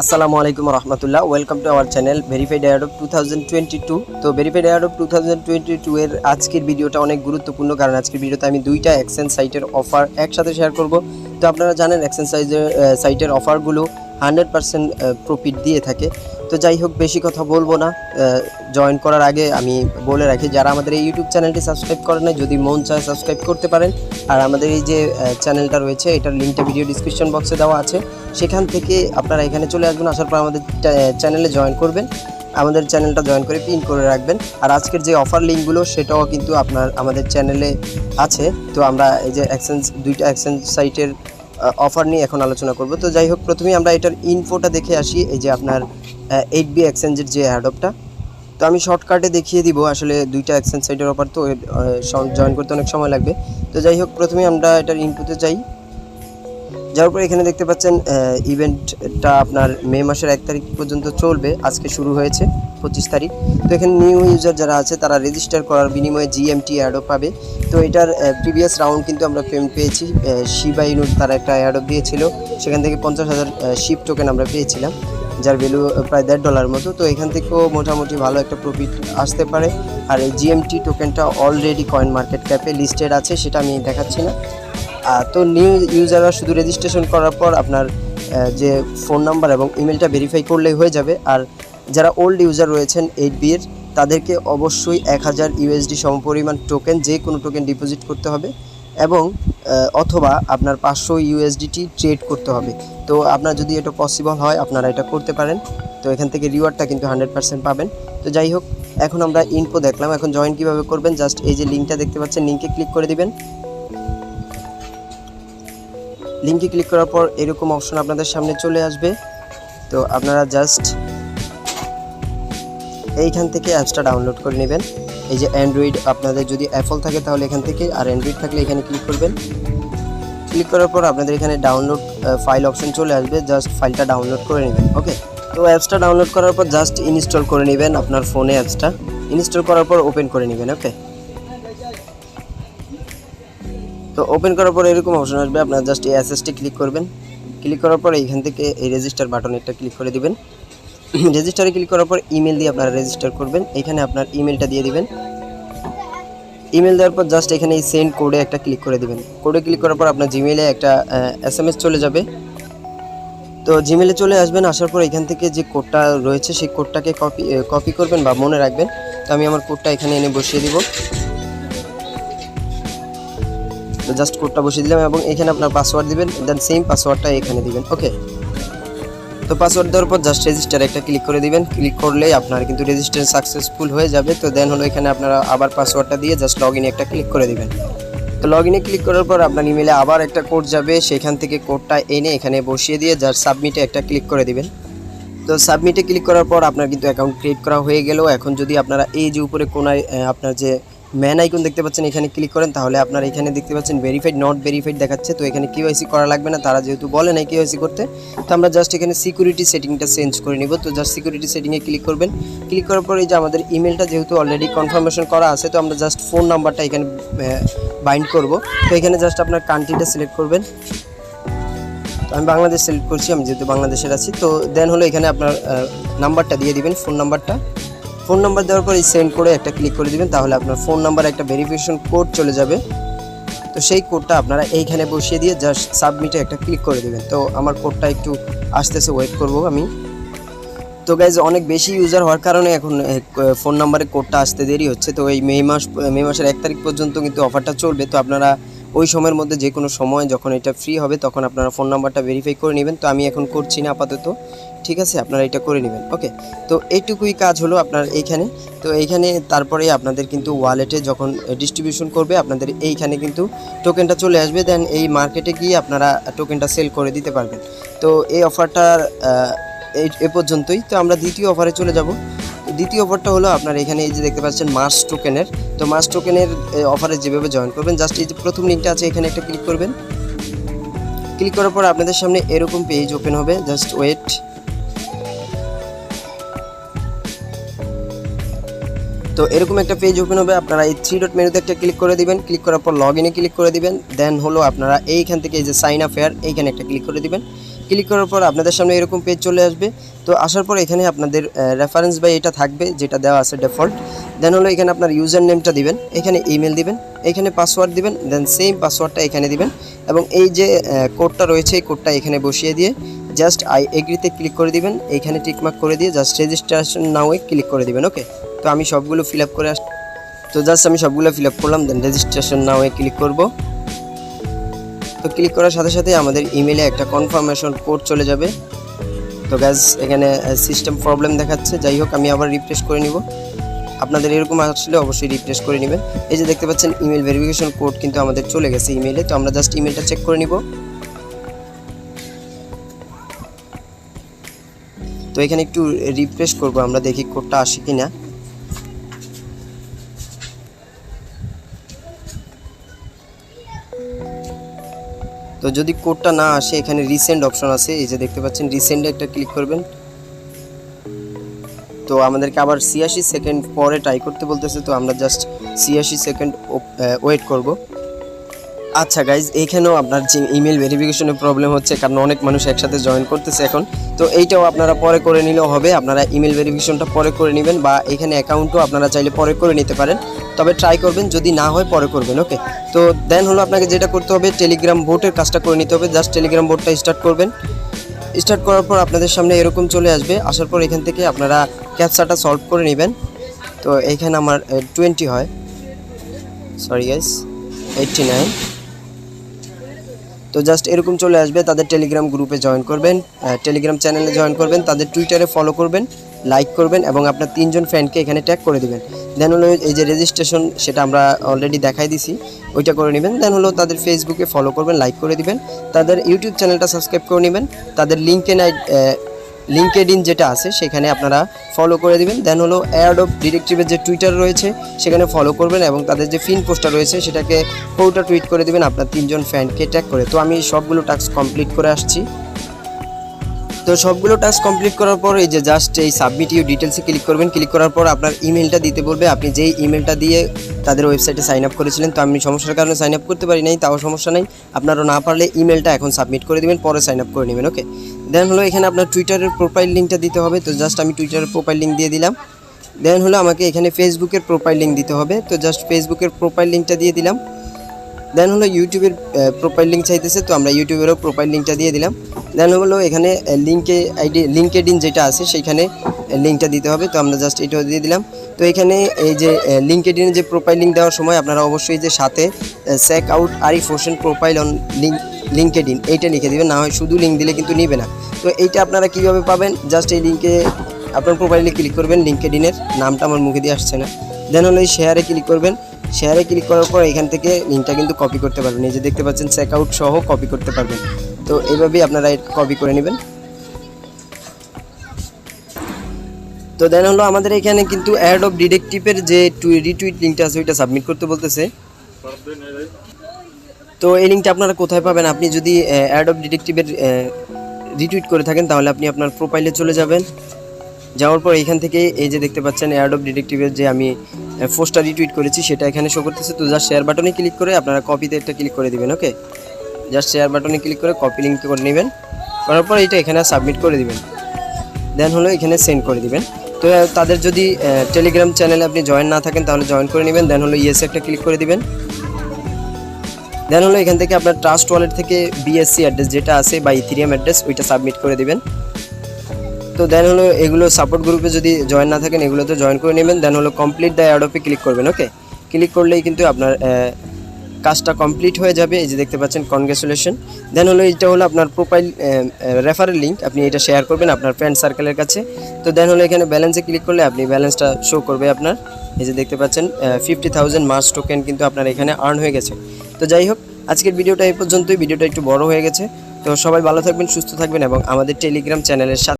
আসসালামু আলাইকুম রহমতুল্লাহ। Welcome to our channel verified airdrop 2022। তো ভেরিফাইড এয়ারড্রপ 2022 এর আজকের ভিডিওটা অনেক গুরুত্বপূর্ণ, কারণ আজকের ভিডিওতে আমি দুইটা এক্সচেঞ্জ সাইটের অফার একসাথে শেয়ার করব। তো আপনারা জানেন এক্সচেঞ্জ সাইটের অফারগুলো 100% প্রফিট দিয়ে থাকে। তো যাই হোক, বেশি কথা বলবো না। জয়েন করার আগে আমি বলে রাখি, যারা আমাদের এই ইউটিউব চ্যানেলটি সাবস্ক্রাইব করেন না, যদি মন চায় সাবস্ক্রাইব করতে পারেন। আর আমাদের এই যে চ্যানেলটা রয়েছে, এটার লিঙ্কটা ভিডিও ডিসক্রিপশন বক্সে দেওয়া আছে, সেখান থেকে আপনারা এখানে চলে আসবেন। আসার পর আমাদের চ্যানেলে জয়েন করবেন, আমাদের চ্যানেলটা জয়েন করে পিন করে রাখবেন। আর আজকের যে অফার লিঙ্কগুলো সেটাও কিন্তু আমাদের চ্যানেলে আছে। তো আমরা এই যে দুইটা এক্সচেঞ্জ সাইটের অফার নিয়ে এখন আলোচনা করব। তো যাই হোক, প্রথমেই আমরা এটার ইনফোটা দেখে আসি। এই যে আপনার 8B এক্সচেঞ্জের যে এয়ারড্রপটা, তো আমি শর্টকাটে দেখিয়ে দিব। আসলে দুইটা এক্সচেঞ্জ সাইটের অফার, তো জয়েন করতে অনেক সময় লাগবে। তো যাই হোক, প্রথমেই আমরা এটার ইনফোতে যাই। যাওয়ার পর এখানে দেখতে পাচ্ছেন ইভেন্টটা আপনার মে মাসের 1 তারিখ পর্যন্ত চলবে। আজকে শুরু হয়েছে 25 তারিখ। তো এখানে নিউ ইউজার যারা আছে তারা রেজিস্টার করার বিনিময়ে GMT এয়ারড্রপ পাবে। তো এটার প্রিভিয়াস রাউন্ড কিন্তু আমরা পেমেন্ট পেয়েছি। 𝐵𝐨𝐢𝐧 তারা একটা এয়ারড্রপ দিয়েছিল, সেখান থেকে 50,000 শিপ টোকেন আমরা পেয়েছিলাম, যার ভ্যালু প্রায় $1.50 মতো। তো এখান থেকেও মোটামুটি ভালো একটা প্রফিট আসতে পারে। আর এই GMT টোকেনটা অলরেডি কয়েন মার্কেট ক্যাপে লিস্টেড আছে, সেটা আমি দেখাচ্ছি না। তো নিউ ইউজাররা শুধু রেজিস্ট্রেশন করার পর আপনার যে ফোন নাম্বার এবং ইমেলটা ভেরিফাই করলেই হয়ে যাবে। আর যারা ওল্ড ইউজার রয়েছেন 8B এর, তাদেরকে অবশ্যই 1000 USD সমপরিমাণ টোকেন, যে কোনো টোকেন ডিপোজিট করতে হবে, এবং অথবা আপনার 500 USDT ট্রেড করতে হবে। তো আপনার যদি এটা পসিবল হয় আপনারা এটা করতে পারেন। তো এখান থেকে রিওয়ার্ডটা কিন্তু 100% পাবেন। তো যাই হোক, এখন আমরা ইনফো দেখলাম, এখন জয়েন কীভাবে করবেন। জাস্ট এই যে লিঙ্কটা দেখতে পাচ্ছেন, লিঙ্কে ক্লিক করে দিবেন। লিঙ্কে ক্লিক করার পর এরকম অপশন আপনাদের সামনে চলে আসবে। তো আপনারা জাস্ট এইখান থেকে অ্যাপসটা ডাউনলোড করে নেবেন। এই যে অ্যান্ড্রয়েড, আপনাদের যদি অ্যাপল থাকে তাহলে এখান থেকে, আর অ্যান্ড্রয়েড থাকলে এখানে ক্লিক করবেন। ক্লিক করার পর আপনাদের এখানে ডাউনলোড ফাইল অপশন চলে আসবে, জাস্ট ফাইলটা ডাউনলোড করে নেবেন। ওকে, তো অ্যাপসটা ডাউনলোড করার পর জাস্ট ইনস্টল করে নেবেন আপনার ফোনে। অ্যাপসটা ইনস্টল করার পর ওপেন করে নেবেন। ওকে, তো ওপেন করার পর এরকম অপশন আসবে, আপনারা জাস্ট এই অ্যাসেসটি ক্লিক করবেন। ক্লিক করার পর এইখান থেকে এই রেজিস্টার বাটন একটা ক্লিক করে দিবেন। রেজিস্টারে ক্লিক করার পর ইমেল দিয়ে আপনারা রেজিস্টার করবেন। এখানে আপনার ইমেলটা দিয়ে দিবেন। ইমেল দেওয়ার পর জাস্ট এখানে এই সেন্ড কোডে একটা ক্লিক করে দিবেন। কোডে ক্লিক করার পর আপনার জিমেইলে একটা SMS চলে যাবে। তো জিমেইলে চলে আসবেন। আসার পর এখান থেকে যে কোডটা রয়েছে সেই কোডটাকে কপি করবেন বা মনে রাখবেন। তো আমি আমার কোডটা এখানে এনে বসিয়ে দিব। তো জাস্ট কোডটা বসিয়ে দিলাম, এবং এখানে আপনার পাসওয়ার্ড দিবেন, দেন সেম পাসওয়ার্ডটা এখানে দিবেন। ওকে, তো পাসওয়ার্ড দেওয়ার পর জাস্ট রেজিস্টার একটা ক্লিক করে দিবেন। ক্লিক করলেই আপনার কিন্তু রেজিস্ট্রেশন সাকসেসফুল হয়ে যাবে। তো দেন হলো এখানে আপনারা আবার পাসওয়ার্ডটা দিয়ে জাস্ট লগইনে একটা ক্লিক করে দিবেন। তো লগইনে ক্লিক করার পর আপনার ইমেলে আবার একটা কোড যাবে, সেখান থেকে কোডটা এনে এখানে বসিয়ে দিয়ে জাস্ট সাবমিটে একটা ক্লিক করে দিবেন। তো সাবমিটে ক্লিক করার পর আপনার কিন্তু অ্যাকাউন্ট ক্রিয়েট করা হয়ে গেল। এখন যদি আপনারা এই যে উপরে কোনায় আপনার যে ম্যান আইকন দেখতে পাচ্ছেন, এখানে ক্লিক করেন, তাহলে আপনারা এখানে দেখতে পাচ্ছেন ভেরিফাইড নট ভেরিফাইড দেখাচ্ছে। তো এখানে KYC করা লাগবে না, তারা যেহেতু বলে নাই KYC করতে। তো আমরা জাস্ট এখানে সিকিউরিটি সেটিংটা চেঞ্জ করে নিব। তো জাস্ট সিকিউরিটি সেটিংয়ে ক্লিক করবেন। ক্লিক করার পর এই যে আমাদের ইমেলটা যেহেতু অলরেডি কনফার্মেশন করা আছে, তো আমরা জাস্ট ফোন নাম্বারটা এখানে বাইন্ড করব। তো এখানে জাস্ট আপনার কান্ট্রিটা সিলেক্ট করবেন। তো আমি বাংলাদেশ সিলেক্ট করছি, আমি যেহেতু বাংলাদেশের আছি। তো দেন হলো এখানে আপনার নাম্বারটা দিয়ে দিবেন, ফোন নাম্বারটা। ফোন নাম্বার দেওয়ার পর এই সেন্ড করে একটা ক্লিক করে দিবেন, তাহলে আপনার ফোন নাম্বার একটা ভেরিফিকেশন কোড চলে যাবে। তো সেই কোডটা আপনারা এইখানে বসিয়ে দিয়ে জাস্ট সাবমিটে একটা ক্লিক করে দিবেন। তো আমার কোডটা একটু আসতেছে, ওয়েট করব আমি। তো গাইজ, অনেক বেশি ইউজার হওয়ার কারণে এখন ফোন নাম্বারে কোডটা আসতে দেরি হচ্ছে। তো এই মে মাসের 1 তারিখ পর্যন্ত কিন্তু অফারটা চলবে। তো আপনারা ওই সময়ের মধ্যে যে কোনো সময় যখন এটা ফ্রি হবে তখন আপনারা ফোন নাম্বারটা ভেরিফাই করে নেবেন। তো আমি এখন করছি না আপাতত, ঠিক আছে, আপনারা এটা করে নেবেন। ওকে, তো এইটুকুই কাজ হলো আপনার এইখানে। তো এইখানে তারপরে আপনাদের কিন্তু ওয়ালেটে যখন ডিস্ট্রিবিউশন করবে, আপনাদের এইখানে কিন্তু টোকেনটা চলে আসবে। দেন এই মার্কেটে গিয়ে আপনারা টোকেনটা সেল করে দিতে পারবেন। তো এই অফারটার এ পর্যন্তই। তো আমরা দ্বিতীয় অফারে চলে যাব। দ্বিতীয় অফারটা হলো আপনার এখানে এই যে দেখতে পাচ্ছেন মার্স টোকেনের। তো মার্স টোকেনের অফারে যেভাবে জয়েন করবেন, জাস্ট এই যে প্রথম লিঙ্কটা আছে এখানে একটা ক্লিক করবেন। ক্লিক করার পর আপনাদের সামনে এরকম পেজ ওপেন হবে, জাস্ট ওয়েট। তো এরকম একটা পেজ ওপেন হবে, আপনারা এই 3 ডট মেনুতে একটা ক্লিক করে দিবেন। ক্লিক করার পর লগইনে ক্লিক করে দিবেন। দেন হলো আপনারা এইখান থেকে এই যে সাইন আপ হেয়ার এইখানে একটা ক্লিক করে দিবেন। ক্লিক করার পর আপনাদের সামনে এরকম পেজ চলে আসবে। তো আসার পর এখানে আপনাদের রেফারেন্স বা এটা থাকবে যেটা দেওয়া আছে ডিফল্ট। দেন হলো এখানে আপনার ইউজার নেমটা দিবেন, এখানে ইমেল দিবেন, এখানে পাসওয়ার্ড দিবেন, দেন সেম পাসওয়ার্ডটা এখানে দিবেন এবং এই যে কোডটা রয়েছে এই কোডটা এখানে বসিয়ে দিয়ে জাস্ট আই এগ্রিতে ক্লিক করে দিবেন, এইখানে টিকমার্ক করে দিয়ে জাস্ট রেজিস্ট্রেশন নাও ক্লিক করে দিবেন। ওকে, তো আমি সবগুলো ফিল আপ করে তো জাস্ট আমি সবগুলো ফিল আপ করলাম, দেন রেজিস্ট্রেশন নাও ক্লিক করব। তো ক্লিক করার সাথে সাথে আমাদের ইমেলে একটা কনফার্মেশন কোড চলে যাবে। তো গাইস এখানে সিস্টেম প্রবলেম দেখাচ্ছে, যাই হোক আমি আবার রিফ্রেশ করে নিব। আপনাদের এরকম আসলে অবশ্যই রিফ্রেশ করে নেবেন। এই যে দেখতে পাচ্ছেন ইমেল ভেরিফিকেশন কোড কিন্তু আমাদের চলে গেছে ইমেলে। তো আমরা জাস্ট ইমেলটা চেক করে নিব। তো এখানে একটু রিফ্রেশ করব, আমরা দেখি কোডটা আসে কিনা। তো যদি কোডটা না আসে এখানে রিসেন্ড অপশন আছে, এই যে দেখতে পাচ্ছেন রিসেন্ডে একটা ক্লিক করবেন। তো আমাদেরকে আবার 86 সেকেন্ড পরে ট্রাই করতে বলতেছে, তো আমরা জাস্ট 86 সেকেন্ড ওয়েট করব। আচ্ছা গাইজ, এইখানেও আপনার যে ইমেল ভেরিফিকেশনের প্রবলেম হচ্ছে, কারণ অনেক মানুষ একসাথে জয়েন করতেছে এখন। তো এইটাও আপনারা পরে করে নিলেও হবে, আপনারা ইমেল ভেরিফিকেশনটা পরে করে নেবেন বা এখানে অ্যাকাউন্টও আপনারা চাইলে পরে করে নিতে পারেন, তবে ট্রাই করবেন, যদি না হয় পরে করবেন। ওকে, তো দেন হলো আপনাকে যেটা করতে হবে টেলিগ্রাম বোটের কাজটা করে নিতে হবে। জাস্ট টেলিগ্রাম বোটটা স্টার্ট করবেন। স্টার্ট করার পর আপনাদের সামনে এরকম চলে আসবে। আসার পর এখান থেকে আপনারা ক্যাপচাটা সলভ করে নেবেন। তো এইখানে আমার 20 হয়, সরি গাইস 89। তো জাস্ট এরকম চলে আসবে। তাদের টেলিগ্রাম গ্রুপে জয়েন করবেন, টেলিগ্রাম চ্যানেলে জয়েন করবেন, তাদের টুইটারে ফলো করবেন, লাইক করবেন এবং আপনার 3 জন ফ্রেন্ডকে এখানে ট্যাগ করে দিবেন। দেন হলো এই যে রেজিস্ট্রেশন সেটা আমরা অলরেডি দেখাই দিছি, ওইটা করে নেবেন। দেন হলো তাদের ফেসবুকে ফলো করবেন, লাইক করে দিবেন, তাদের ইউটিউব চ্যানেলটা সাবস্ক্রাইব করে নেবেন, তাদের লিঙ্কডইন যেটা আছে সেখানে আপনারা ফলো করে দিবেন। দেন হলো এয়ারড্রপ ডিরেক্টিভের যে টুইটার রয়েছে সেখানে ফলো করবেন এবং তাদের যে ফিন পোস্টার রয়েছে সেটাকে ফটো টুইট করে দিবেন আপনার 3 জন ফ্রেন্ডকে ট্যাগ করে। তো আমি সবগুলো টাস্ক কমপ্লিট করে আসছি। তো সবগুলো টাস্ক কমপ্লিট করার পর এই যে জাস্ট এই সাবমিট ইউ ডিটেলসে ক্লিক করবেন। ক্লিক করার পর আপনার ইমেলটা দিতে বলবে, আপনি যেই ইমেলটা দিয়ে তাদের ওয়েবসাইটে সাইন আপ করেছিলেন। তো আমি সমস্যার কারণে সাইন আপ করতে পারি নাই, তাও সমস্যা নাই, আপনারও না পারলে ইমেলটা এখন সাবমিট করে দিবেন, পরে সাইন আপ করে নেবেন। ওকে, দেন হলো এখানে আপনার টুইটারের প্রোফাইল লিঙ্কটা দিতে হবে। তো জাস্ট আমি টুইটারের প্রোফাইল লিঙ্ক দিয়ে দিলাম। দেন হলো আমাকে এখানে ফেসবুকের প্রোফাইল লিঙ্ক দিতে হবে। তো জাস্ট ফেসবুকের প্রোফাইল লিঙ্কটা দিয়ে দিলাম। দেন হলো ইউটিউবের প্রোফাইল লিঙ্ক চাইতেছে, তো আমরা ইউটিউবেরও প্রোফাইল লিঙ্কটা দিয়ে দিলাম। দেন হলো এখানে লিঙ্কডইন যেটা আছে সেইখানে লিঙ্কটা দিতে হবে, তো আমরা জাস্ট এটাও দিয়ে দিলাম। তো এখানে এই যে লিঙ্কডইনের যে প্রোফাইল লিঙ্ক দেওয়ার সময় আপনারা অবশ্যই যে সাথে check out 𝓈𝓱 profile on LinkedIn এইটা লিখে দেবেন, না হয় শুধু লিঙ্ক দিলে কিন্তু নিবে না। তো এইটা আপনারা কীভাবে পাবেন, জাস্ট এই লিঙ্কে আপনার প্রোফাইলে ক্লিক করবেন, লিঙ্কডইনের নামটা আমার মুখে দিয়ে আসছে না। দেন হলো এই শেয়ারে ক্লিক করবেন। শেয়ারে ক্লিক করার পর এখান থেকে লিঙ্কটা কিন্তু কপি করতে পারবেন, এই যে দেখতে পাচ্ছেন চেক আউট সহ কপি করতে পারবেন। তো এইভাবেই আপনারা কপি করে নেবেন। তো দেন হলো আমাদের এখানে কিন্তু এয়ারড্রপ ডিটেকটিভের যে রিটুইট লিঙ্কটা আছে ওইটা সাবমিট করতে বলতেছে। তো এই লিঙ্কটা আপনারা কোথায় পাবেন, আপনি যদি এয়ারড্রপ ডিটেকটিভের রিটুইট করে থাকেন তাহলে আপনি আপনার প্রোফাইলে চলে যাবেন। যাওয়ার পর এখান থেকে এই যে দেখতে পাচ্ছেন এয়ারড্রপ ডিটেকটিভের যে আমি পোস্টটা রিটুইট করেছি সেটা এখানে শো করতেছে। তো জাস্ট শেয়ার বাটনে ক্লিক করে আপনারা কপিতে একটা ক্লিক করে দিবেন। ওকে, জাস্ট শেয়ার বাটনে ক্লিক করে কপি লিঙ্ক করে নেবেন, করার পর এইটা এখানে সাবমিট করে দিবেন। দেন হলো এখানে সেন্ড করে দিবেন। তো তাদের যদি টেলিগ্রাম চ্যানেলে আপনি জয়েন না থাকেন তাহলে জয়েন করে নেবেন। দেন হলো ইয়েস একটা ক্লিক করে দিবেন। দেন হলো এখান থেকে আপনার ট্রাস্ট ওয়ালেট থেকে বিএসসি অ্যাড্রেস যেটা আছে বা ইথেরিয়াম অ্যাড্রেস ওইটা সাবমিট করে দিবেন। তো দেন হলো এগুলো সাপোর্ট গ্রুপে যদি জয়েন না থাকেন এগুলোতে জয়েন করে নেবেন। দেন হলো কমপ্লিট দ্য এয়ারড্রপে ক্লিক করবেন। ওকে, ক্লিক করলেই কিন্তু আপনার কাজটা কমপ্লিট হয়ে যাবে। এই যে দেখতে পাচ্ছেন কনগ্রেচুলেশন। দেন হলো এটা হলো আপনার প্রোফাইল রেফারেল লিঙ্ক, আপনি এটা শেয়ার করবেন আপনার ফ্রেন্ড সার্কেলের কাছে। তো দেন হলো এখানে ব্যালেন্সে ক্লিক করলে আপনি ব্যালেন্সটা শো করবে আপনার, এই যে দেখতে পাচ্ছেন 50,000 মার্চ টোকেন কিন্তু আপনার এখানে আর্ন হয়ে গেছে। তো যাই হোক, আজকের ভিডিওটা এই পর্যন্তই। ভিডিওটা একটু বড় হয়ে গেছে। তো সবাই ভালো থাকবেন, সুস্থ থাকবেন এবং আমাদের টেলিগ্রাম চ্যানেলের সাথে